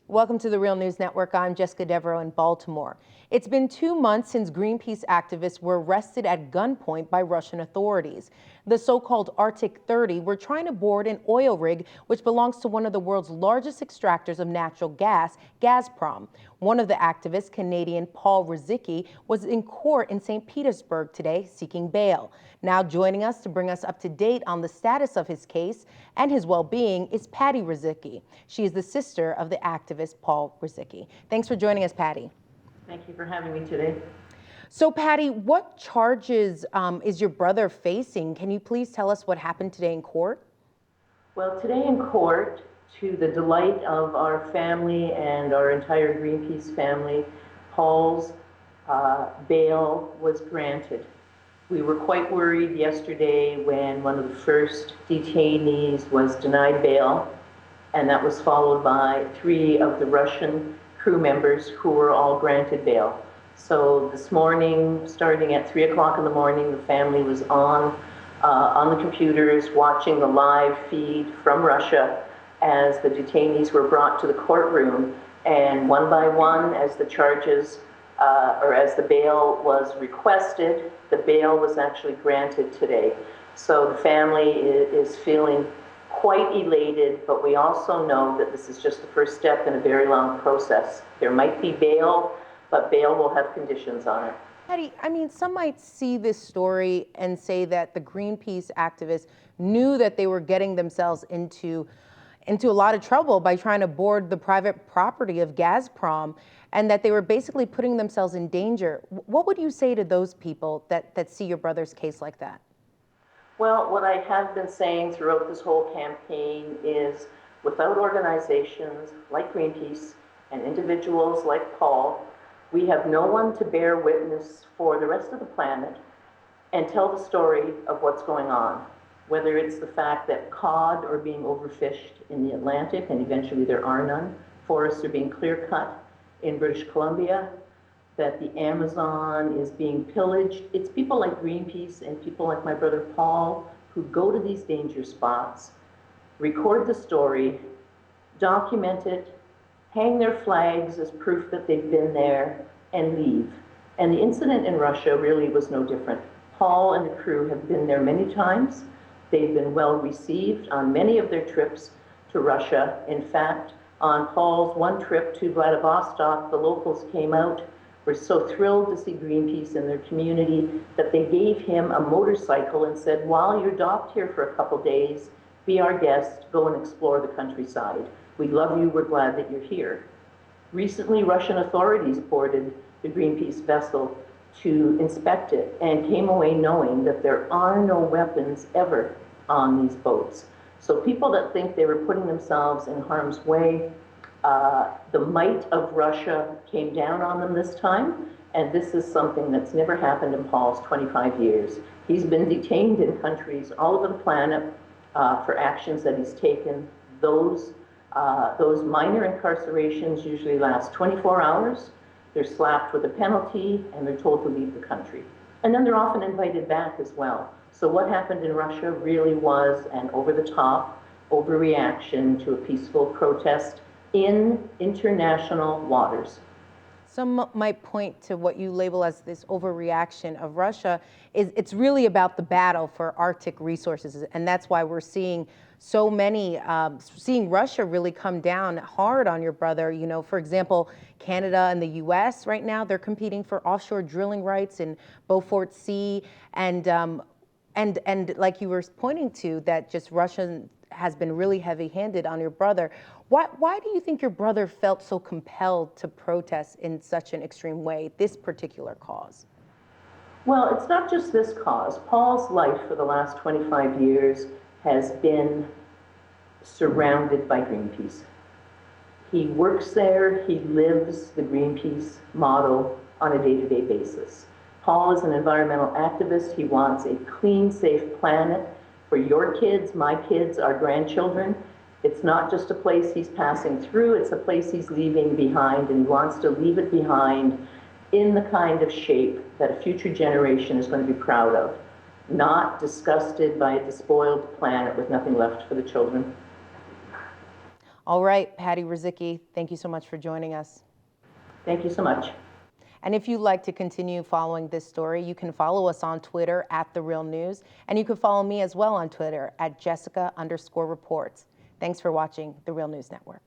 Welcome to the Real News Network. I'm Jessica Devereaux in Baltimore. It's been 2 months since Greenpeace activists were arrested at gunpoint by Russian authorities. The so-called Arctic 30 were trying to board an oil rig which belongs to one of the world's largest extractors of natural gas, Gazprom. One of the activists, Canadian Paul Ruzycki, was in court in St. Petersburg today seeking bail. Now joining us to bring us up to date on the status of his case and his well-being is Pattis Ruzycki. She is the sister of the activist Paul Ruzycki. Thanks for joining us, Pattis. Thank you for having me today. So, Pattis, what charges is your brother facing? Can you please tell us what happened today in court? Well, today in court, to the delight of our family and our entire Greenpeace family, Paul's bail was granted. We were quite worried yesterday when one of the first detainees was denied bail, and that was followed by 3 of the Russian crew members who were all granted bail. So this morning, starting at 3 o'clock in the morning, the family was on the computers watching the live feed from Russia as the detainees were brought to the courtroom, and one by one, as the charges or as the bail was requested, the bail was actually granted today. So the family is feeling quite elated, but we also know that this is just the first step in a very long process. There might be bail, but bail will have conditions on it. Pattis, I mean, some might see this story and say that the Greenpeace activists knew that they were getting themselves into a lot of trouble by trying to board the private property of Gazprom, and that they were basically putting themselves in danger. What would you say to those people that see your brother's case like that? Well, what I have been saying throughout this whole campaign is, without organizations like Greenpeace and individuals like Paul, we have no one to bear witness for the rest of the planet and tell the story of what's going on. Whether it's the fact that cod are being overfished in the Atlantic and eventually there are none, forests are being clear-cut in British Columbia, that the Amazon is being pillaged. It's people like Greenpeace and people like my brother Paul who go to these danger spots, record the story, document it, hang their flags as proof that they've been there, and leave. And the incident in Russia really was no different. Paul and the crew have been there many times. They've been well received on many of their trips to Russia. In fact, on Paul's one trip to Vladivostok, the locals came out, were so thrilled to see Greenpeace in their community that they gave him a motorcycle and said, while you're docked here for a couple days, be our guest, go and explore the countryside. We love you, we're glad that you're here. Recently, Russian authorities boarded the Greenpeace vessel to inspect it and came away knowing that there are no weapons ever on these boats. So people that think they were putting themselves in harm's way, the might of Russia came down on them this time, and this is something that's never happened in Paul's 25 years. He's been detained in countries all over the planet for actions that he's taken. Those minor incarcerations usually last 24 hours. They're slapped with a penalty and they're told to leave the country. And then they're often invited back as well. So what happened in Russia really was an over-the-top overreaction to a peaceful protest in international waters. Some might point to what you label as this overreaction of Russia. It's really about the battle for Arctic resources, and that's why we're seeing so many, seeing Russia really come down hard on your brother. You know, for example, Canada and the US right now, they're competing for offshore drilling rights in Beaufort Sea, and like you were pointing to, that just Russia has been really heavy-handed on your brother. Why do you think your brother felt so compelled to protest in such an extreme way, this particular cause? Well, it's not just this cause. Paul's life for the last 25 years has been surrounded by Greenpeace. He works there, he lives the Greenpeace model on a day-to-day basis. Paul is an environmental activist. He wants a clean, safe planet for your kids, my kids, our grandchildren. It's not just a place he's passing through, it's a place he's leaving behind, and he wants to leave it behind in the kind of shape that a future generation is going to be proud of, not disgusted by a despoiled planet with nothing left for the children. All right, Patty Ruzycki, thank you so much for joining us. Thank you so much. And if you'd like to continue following this story, you can follow us on Twitter @TheRealNews, and you can follow me as well on Twitter @Jessica_reports. Thanks for watching The Real News Network.